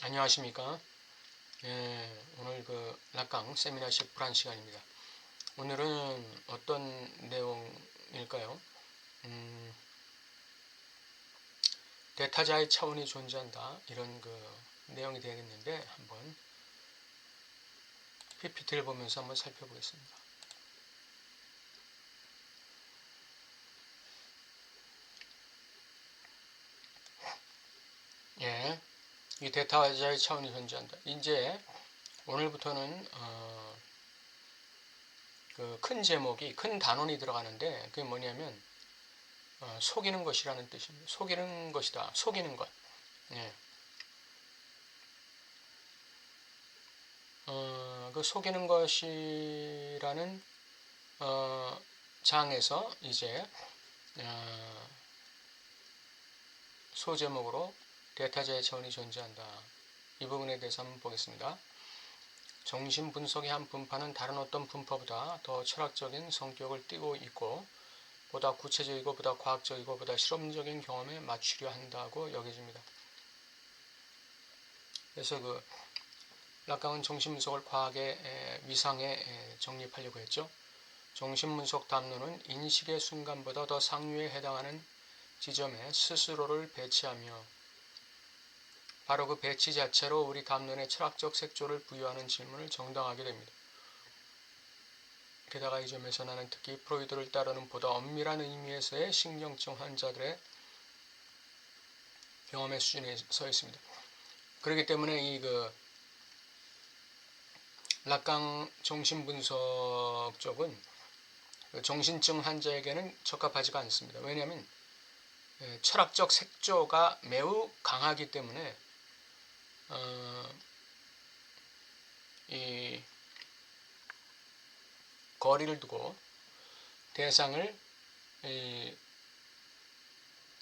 안녕하십니까. 오늘 락강 세미나식 불안 시간입니다. 오늘은 어떤 내용일까요? 대타자의 차원이 존재한다, 이런 내용이 되겠는데, 한번 PPT를 보면서 한번 살펴보겠습니다. 이 대타자의 차원이 존재한다. 이제 오늘부터는 큰 제목이, 큰 단원이 들어가는데, 그게 뭐냐면 속이는 것이라는 뜻입니다. 속이는 것이다. 속이는 것. 그 속이는 것이라는 장에서 이제 소제목으로 대타자의 차원이 존재한다, 이 부분에 대해서 한번 보겠습니다. 정신 분석의 한 분파는 다른 어떤 분파보다 더 철학적인 성격을 띠고 있고 보다 구체적이고 보다 과학적이고 보다 실험적인 경험에 맞추려 한다고 여겨집니다. 그래서 락강은 정신분석을 과학의 위상에 정립하려고 했죠. 정신분석 담론은 인식의 순간보다 더 상류에 해당하는 지점에 스스로를 배치하며 바로 그 배치 자체로 우리 담론에 철학적 색조를 부여하는 질문을 정당하게 됩니다. 게다가 이 점에서 나는 특히 프로이드를 따르는 보다 엄밀한 의미에서의 신경증 환자들의 경험의 수준에 서 있습니다. 그렇기 때문에 이 락강 정신분석 쪽은 정신증 환자에게는 적합하지가 않습니다. 왜냐하면 철학적 색조가 매우 강하기 때문에 이 거리를 두고 대상을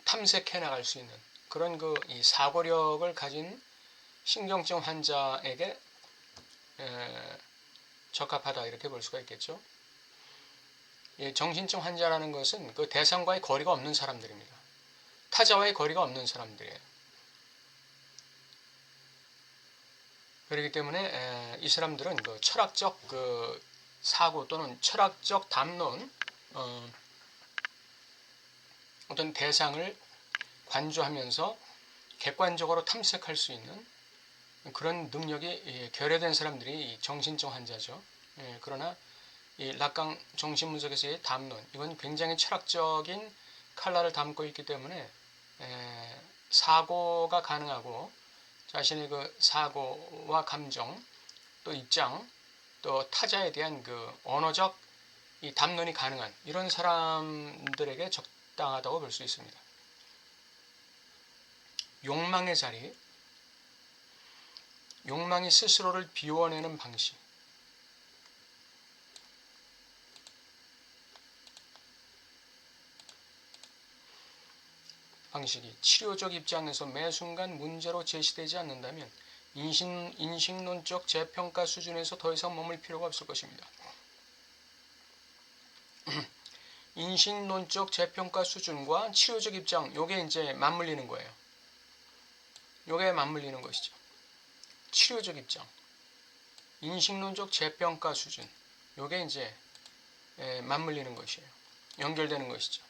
탐색해 나갈 수 있는 그런 이 사고력을 가진 신경증 환자에게 적합하다, 이렇게 볼 수가 있겠죠. 정신증 환자라는 것은 그 대상과의 거리가 없는 사람들입니다. 타자와의 거리가 없는 사람들이에요. 그렇기 때문에 이 사람들은 철학적 사고 또는 철학적 담론, 어떤 대상을 관조하면서 객관적으로 탐색할 수 있는 그런 능력이 결여된 사람들이 정신증 환자죠. 그러나 이 락강 정신분석에서의 담론, 이건 굉장히 철학적인 칼라를 담고 있기 때문에 사고가 가능하고 자신의 사고와 감정, 또 입장, 또 타자에 대한 언어적 이 담론이 가능한 이런 사람들에게 적당하다고 볼 수 있습니다. 욕망의 자리, 욕망이 스스로를 비워내는 방식, 방식이 치료적 입장에서 매 순간 문제로 제시되지 않는다면 인식론적 재평가 수준에서 더 이상 머물 필요가 없을 것입니다. 인식론적 재평가 수준과 치료적 입장, 요게 이제 맞물리는 거예요. 요게 맞물리는 것이죠. 치료적 입장, 인식론적 재평가 수준, 요게 이제 맞물리는 것이에요. 연결되는 것이죠.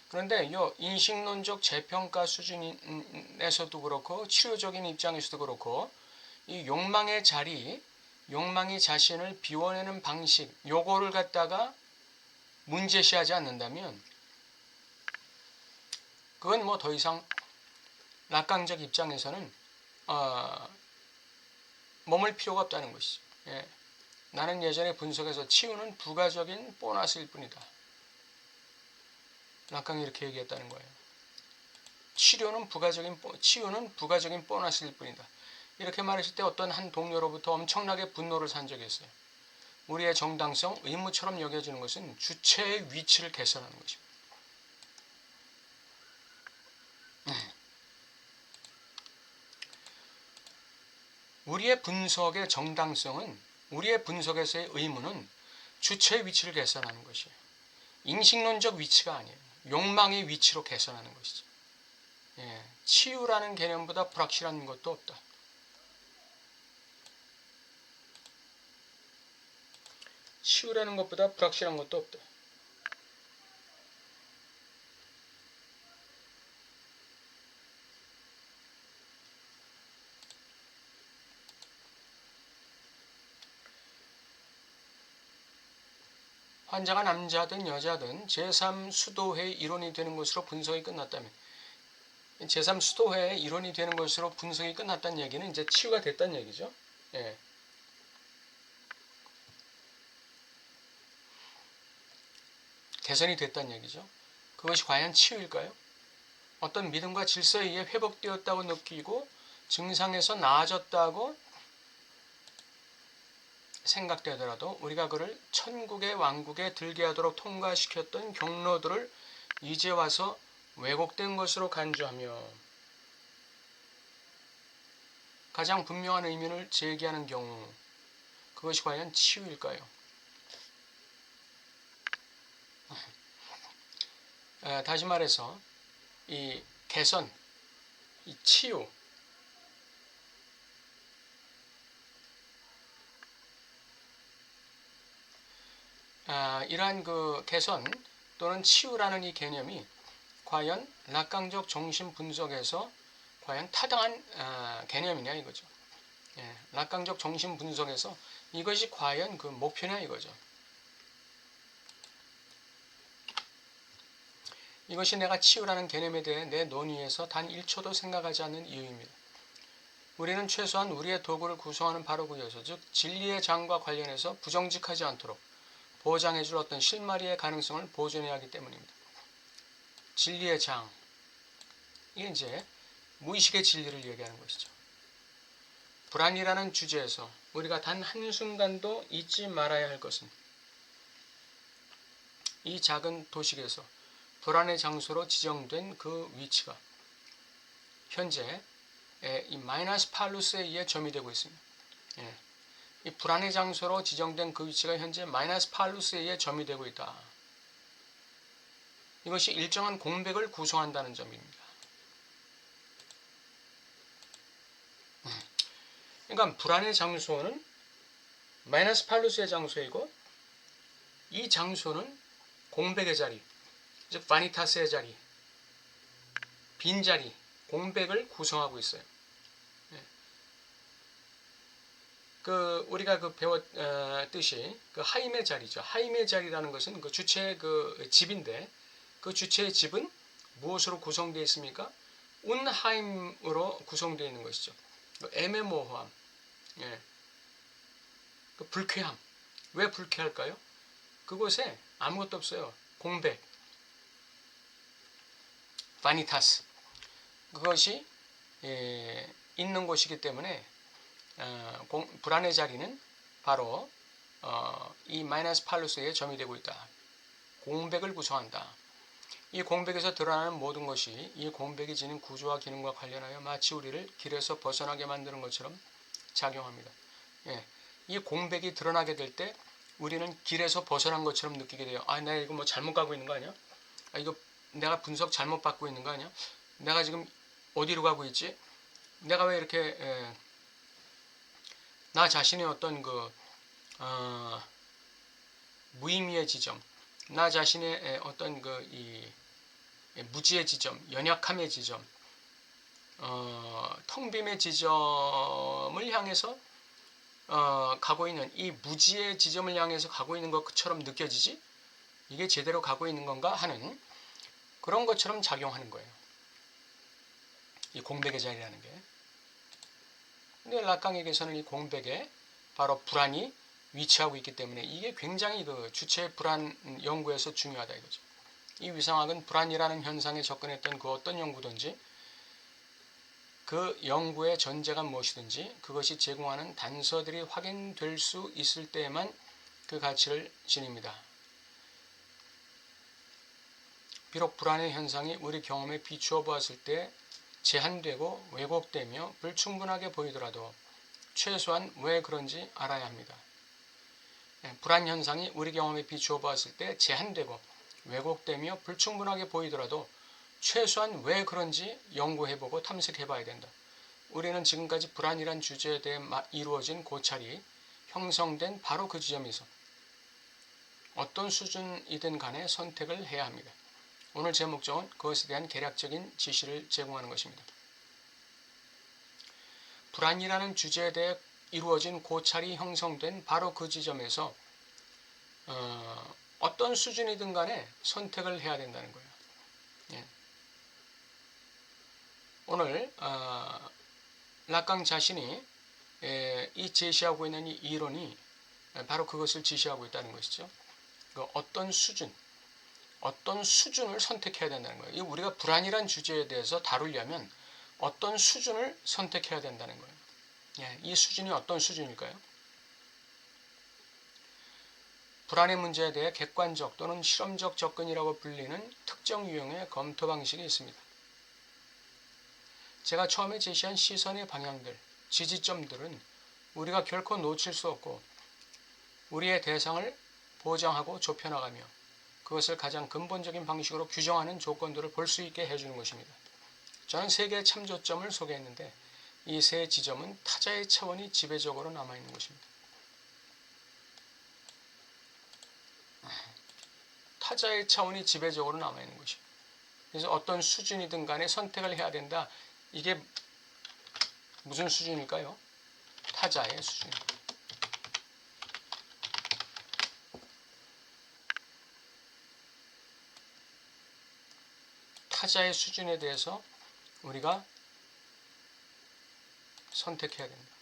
그런데 이 인식론적 재평가 수준에서도 그렇고 치료적인 입장에서도 그렇고 이 욕망의 자리, 욕망이 자신을 비워내는 방식, 요거를 갖다가 문제시하지 않는다면 그건 뭐 더 이상 락강적 입장에서는 머물 필요가 없다는 것이죠. 나는 예전에 분석해서 치유는 부가적인 보너스일 뿐이다, 락강이 이렇게 얘기했다는 거예요. 치유는 부가적인 보너스일 뿐이다. 이렇게 말했을 때 어떤 한 동료로부터 엄청나게 분노를 산 적이 있어요. 우리의 정당성, 의무처럼 여겨지는 것은 주체의 위치를 개선하는 것입니다. 우리의 분석의 정당성은, 우리의 분석에서의 의무는 주체의 위치를 개선하는 것이에요. 인식론적 위치가 아니에요. 욕망의 위치로 개선하는 것이죠. 치유라는 개념보다 불확실한 것도 없다. 치유라는 것보다 불확실한 것도 없다. 환자가 남자든 여자든 제3수도회 이론이 되는 것으로 분석이 끝났다면, 제3수도회 이론이 되는 것으로 분석이 끝났다는 얘기는 이제 치유가 됐다는 얘기죠. 개선이 됐다는 얘기죠. 그것이 과연 치유일까요? 어떤 믿음과 질서에 의해 회복되었다고 느끼고 증상에서 나아졌다고 생각되더라도 우리가 그를 천국의 왕국에 들게 하도록 통과시켰던 경로들을 이제 와서 왜곡된 것으로 간주하며 가장 분명한 의미를 제기하는 경우, 그것이 과연 치유일까요? 다시 말해서 이 개선, 이 치유, 이러한 그 개선 또는 치유라는 이 개념이 과연 낙광적 정신 분석에서 과연 타당한 개념이냐 이거죠. 낙광적 정신 분석에서 이것이 과연 그 목표냐 이거죠. 이것이 내가 치유라는 개념에 대해 내 논의에서 단 1초도 생각하지 않는 이유입니다. 우리는 최소한 우리의 도구를 구성하는 바로 그 요소, 즉 진리의 장과 관련해서 부정직하지 않도록 보장해줄 어떤 실마리의 가능성을 보존해야 하기 때문입니다. 진리의 장, 이게 이제 무의식의 진리를 얘기하는 것이죠. 불안이라는 주제에서 우리가 단 한순간도 잊지 말아야 할 것은 이 작은 도식에서 불안의 장소로 지정된 그 위치가 현재 이 마이너스 팔루스에 의해 점유되고 있습니다. 이 불안의 장소로 지정된 그 위치가 현재 마이너스 팔루스에 의해 점유되고 있다. 이것이 일정한 공백을 구성한다는 점입니다. 그러니까 불안의 장소는 마이너스 팔루스의 장소이고 이 장소는 공백의 자리, 즉 바니타스의 자리, 빈자리, 공백을 구성하고 있어요. 우리가 배웠듯이 그 하임의 자리죠. 하임의 자리라는 것은 그 주체의 그 집인데 그 주체의 집은 무엇으로 구성되어 있습니까? 운하임으로 구성되어 있는 것이죠. 애매모호함, 그 불쾌함. 왜 불쾌할까요? 그곳에 아무것도 없어요. 공백, 바니타스. 그것이 있는 곳이기 때문에 불안의 자리는 바로 이 마이너스 팔루스에 점유되고 있다. 공백을 구성한다. 이 공백에서 드러나는 모든 것이 이 공백이 지닌 구조와 기능과 관련하여 마치 우리를 길에서 벗어나게 만드는 것처럼 작용합니다. 이 공백이 드러나게 될 때 우리는 길에서 벗어난 것처럼 느끼게 돼요. 아, 내가 이거 뭐 잘못 가고 있는 거 아니야? 아, 이거 내가 분석 잘못 받고 있는 거 아니야? 내가 지금 어디로 가고 있지? 내가 왜 이렇게 나 자신의 어떤 무의미의 지점, 나 자신의 어떤 무지의 지점, 연약함의 지점, 텅빔의 지점을 향해서 가고 있는 이 무지의 지점을 향해서 가고 있는 것처럼 느껴지지? 이게 제대로 가고 있는 건가 하는 그런 것처럼 작용하는 거예요. 이 공백의 자리라는 게. 근데 락강에게서는 이 공백에 바로 불안이 위치하고 있기 때문에 이게 굉장히 그 주체의 불안 연구에서 중요하다 이거죠. 이 위상학은 불안이라는 현상에 접근했던 그 어떤 연구든지 그 연구의 전제가 무엇이든지 그것이 제공하는 단서들이 확인될 수 있을 때에만 그 가치를 지닙니다. 비록 불안의 현상이 우리 경험에 비추어 보았을 때 제한되고 왜곡되며 불충분하게 보이더라도 최소한 왜 그런지 알아야 합니다. 불안 현상이 우리 경험에 비추어 보았을 때 제한되고 왜곡되며 불충분하게 보이더라도 최소한 왜 그런지 연구해보고 탐색해봐야 된다. 우리는 지금까지 불안이란 주제에 대해 이루어진 고찰이 형성된 바로 그 지점에서 어떤 수준이든 간에 선택을 해야 합니다. 오늘 제 목적은 그것에 대한 개략적인 지시를 제공하는 것입니다. 불안이라는 주제에 대해 이루어진 고찰이 형성된 바로 그 지점에서 어떤 수준이든 간에 선택을 해야 된다는 거예요. 예. 오늘 락강 자신이 이 제시하고 있는 이 이론이 바로 그것을 지시하고 있다는 것이죠. 어떤 수준을 선택해야 된다는 거예요. 우리가 불안이란 주제에 대해서 다루려면 어떤 수준을 선택해야 된다는 거예요. 예, 이 수준이 어떤 수준일까요? 불안의 문제에 대해 객관적 또는 실험적 접근이라고 불리는 특정 유형의 검토 방식이 있습니다. 제가 처음에 제시한 시선의 방향들, 지지점들은 우리가 결코 놓칠 수 없고 우리의 대상을 보장하고 좁혀나가며 그것을 가장 근본적인 방식으로 규정하는 조건들을 볼 수 있게 해주는 것입니다. 저는 세 개의 참조점을 소개했는데 이 세 지점은 타자의 차원이 지배적으로 남아있는 것입니다. 타자의 차원이 지배적으로 남아있는 것입니다. 그래서 어떤 수준이든 간에 선택을 해야 된다. 이게 무슨 수준일까요? 타자의 수준. 타자의 수준에 대해서 우리가 선택해야 됩니다.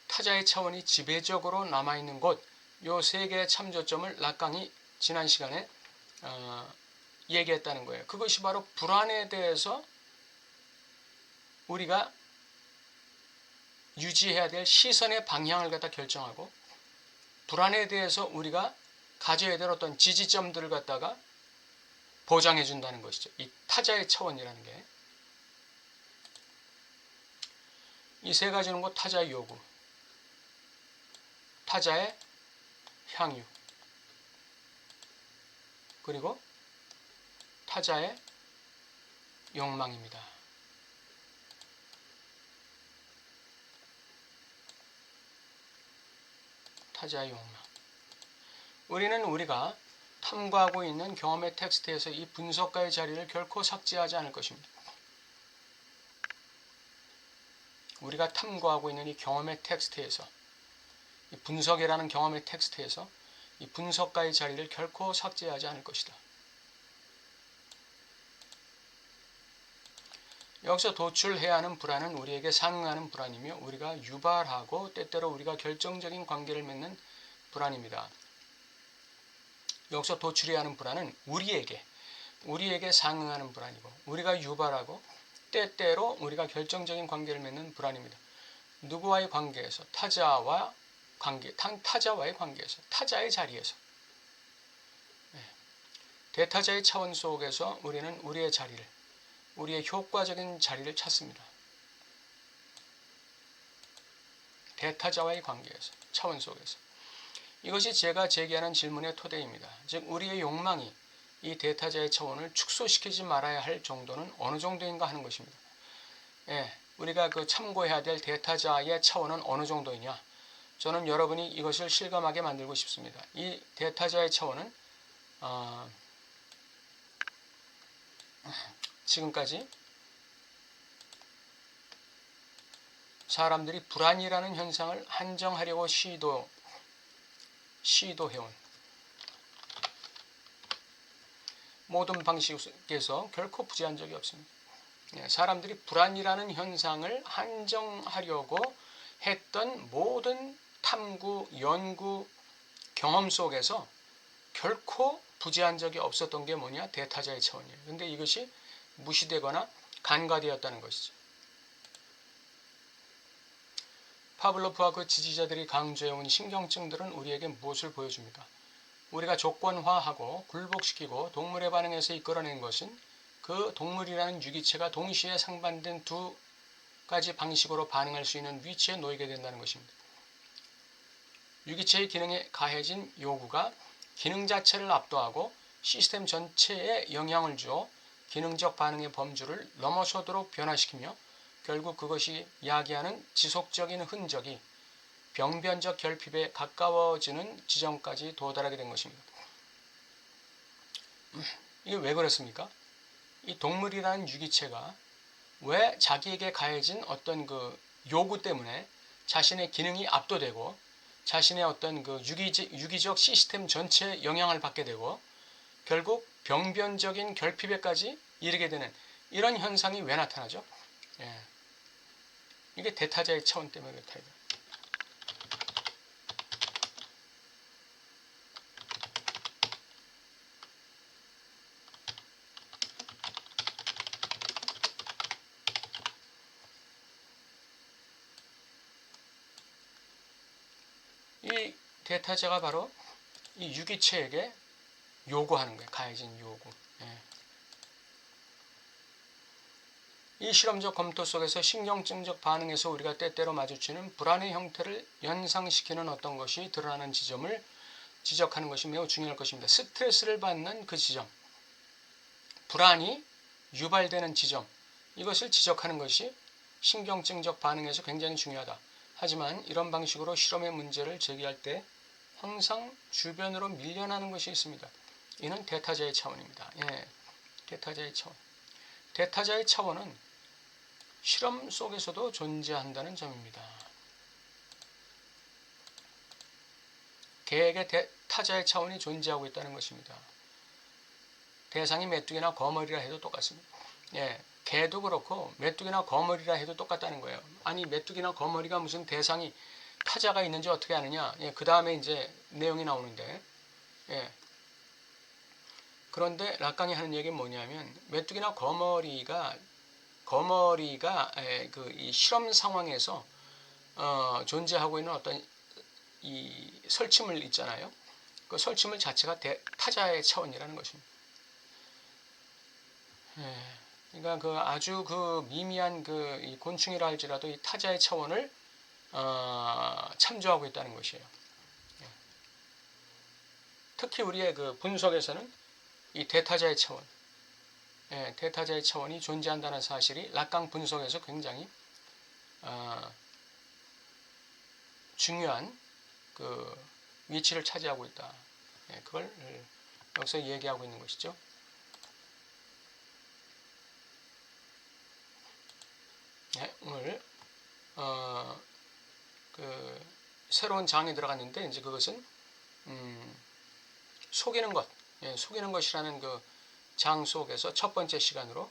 타자의 차원이 지배적으로 남아있는 곳, 요 세 개의 참조점을 락강이 지난 시간에 얘기했다는 거예요. 그것이 바로 불안에 대해서 우리가 유지해야 될 시선의 방향을 갖다 결정하고 불안에 대해서 우리가 가져야 될 어떤 지지점들을 갖다가 보장해 준다는 것이죠. 이 타자의 차원이라는 게. 이 세 가지는 곧 타자의 요구, 타자의 향유, 그리고 타자의 욕망입니다. 타자의 욕망. 우리는 우리가 탐구하고 있는 경험의 텍스트에서 이 분석가의 자리를 결코 삭제하지 않을 것입니다. 우리가 탐구하고 있는 이 경험의 텍스트에서, 이 분석이라는 경험의 텍스트에서 이 분석가의 자리를 결코 삭제하지 않을 것이다. 여기서 도출해야 하는 불안은 우리에게 상응하는 불안이며 우리가 유발하고 때때로 우리가 결정적인 관계를 맺는 불안입니다. 여기서 도출해야 하는 불안은 우리에게 상응하는 불안이고 우리가 유발하고 때때로 우리가 결정적인 관계를 맺는 불안입니다. 누구와의 관계에서? 타자와의 관계에서, 타자의 자리에서. 대타자의 차원 속에서 우리는 우리의 자리를, 우리의 효과적인 자리를 찾습니다. 대타자와의 관계에서, 차원 속에서. 이것이 제가 제기하는 질문의 토대입니다. 즉 우리의 욕망이 이 대타자의 차원을 축소시키지 말아야 할 정도는 어느 정도인가 하는 것입니다. 우리가 참고해야 될 대타자의 차원은 어느 정도이냐? 저는 여러분이 이것을 실감하게 만들고 싶습니다. 이 대타자의 차원은 지금까지 사람들이 불안이라는 현상을 한정하려고 시도해온 모든 방식에서 결코 부재한 적이 없습니다. 사람들이 불안이라는 현상을 한정하려고 했던 모든 탐구, 연구, 경험 속에서 결코 부재한 적이 없었던 게 뭐냐? 대타자의 차원이에요. 그런데 이것이 무시되거나 간과되었다는 것이죠. 파블로프와 그 지지자들이 강조해온 신경증들은 우리에게 무엇을 보여줍니까? 우리가 조건화하고 굴복시키고 동물의 반응에서 이끌어낸 것은 그 동물이라는 유기체가 동시에 상반된 두 가지 방식으로 반응할 수 있는 위치에 놓이게 된다는 것입니다. 유기체의 기능에 가해진 요구가 기능 자체를 압도하고 시스템 전체에 영향을 주어 기능적 반응의 범주를 넘어서도록 변화시키며 결국 그것이 야기하는 지속적인 흔적이 병변적 결핍에 가까워지는 지점까지 도달하게 된 것입니다. 이게 왜 그렇습니까? 이 동물이라는 유기체가 왜 자기에게 가해진 어떤 그 요구 때문에 자신의 기능이 압도되고 자신의 어떤 그 유기적 시스템 전체에 영향을 받게 되고 결국 병변적인 결핍에까지 이르게 되는 이런 현상이 왜 나타나죠? 예. 이게 대타자의 차원 때문에 그렇다. 이 대타자가 바로 이 유기체에게 요구하는 거예요. 가해진 요구. 예. 이 실험적 검토 속에서 신경증적 반응에서 우리가 때때로 마주치는 불안의 형태를 연상시키는 어떤 것이 드러나는 지점을 지적하는 것이 매우 중요할 것입니다. 스트레스를 받는 그 지점, 불안이 유발되는 지점, 이것을 지적하는 것이 신경증적 반응에서 굉장히 중요하다. 하지만 이런 방식으로 실험의 문제를 제기할 때 항상 주변으로 밀려나는 것이 있습니다. 이는 대타자의 차원입니다. 예, 대타자의 차원. 대타자의 차원은 실험 속에서도 존재한다는 점입니다. 개에게 대타자의 차원이 존재하고 있다는 것입니다. 대상이 메뚜기나 거머리라 해도 똑같습니다. 예, 개도 그렇고 메뚜기나 거머리라 해도 똑같다는 거예요. 아니 메뚜기나 거머리가 무슨 대상이 타자가 있는지 어떻게 아느냐? 예, 그 다음에 이제 내용이 나오는데, 예. 그런데 락강이 하는 얘기는 뭐냐면 메뚜기나 거머리가 그 이 실험 상황에서 존재하고 있는 어떤 이 설치물 있잖아요. 그 설치물 자체가 타자의 차원이라는 것입니다. 예, 그러니까 그 아주 그 미미한 그 이 곤충이라 할지라도 이 타자의 차원을 참조하고 있다는 것이에요. 예. 특히 우리의 그 분석에서는 이 대타자의 차원, 예, 대타자의 차원이 존재한다는 사실이 락강 분석에서 굉장히 중요한 그 위치를 차지하고 있다. 예, 그걸 여기서 얘기하고 있는 것이죠. 네, 오늘 그 새로운 장에 들어갔는데 이제 그것은 속이는 것, 예, 속이는 것이라는 그 장 속에서 첫 번째 시간으로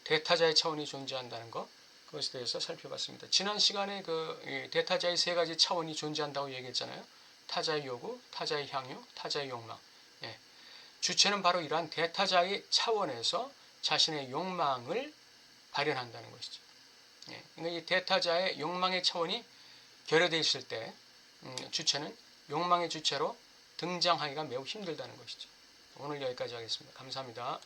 대타자의 차원이 존재한다는 것, 그것에 대해서 살펴봤습니다. 지난 시간에 그 대타자의 세 가지 차원이 존재한다고 얘기했잖아요. 타자의 요구, 타자의 향유, 타자의 욕망. 예, 주체는 바로 이러한 대타자의 차원에서 자신의 욕망을 발현한다는 것이죠. 예, 그러니까 이 대타자의 욕망의 차원이 결여되어 있을 때 주체는 욕망의 주체로 등장하기가 매우 힘들다는 것이죠. 오늘 여기까지 하겠습니다. 감사합니다.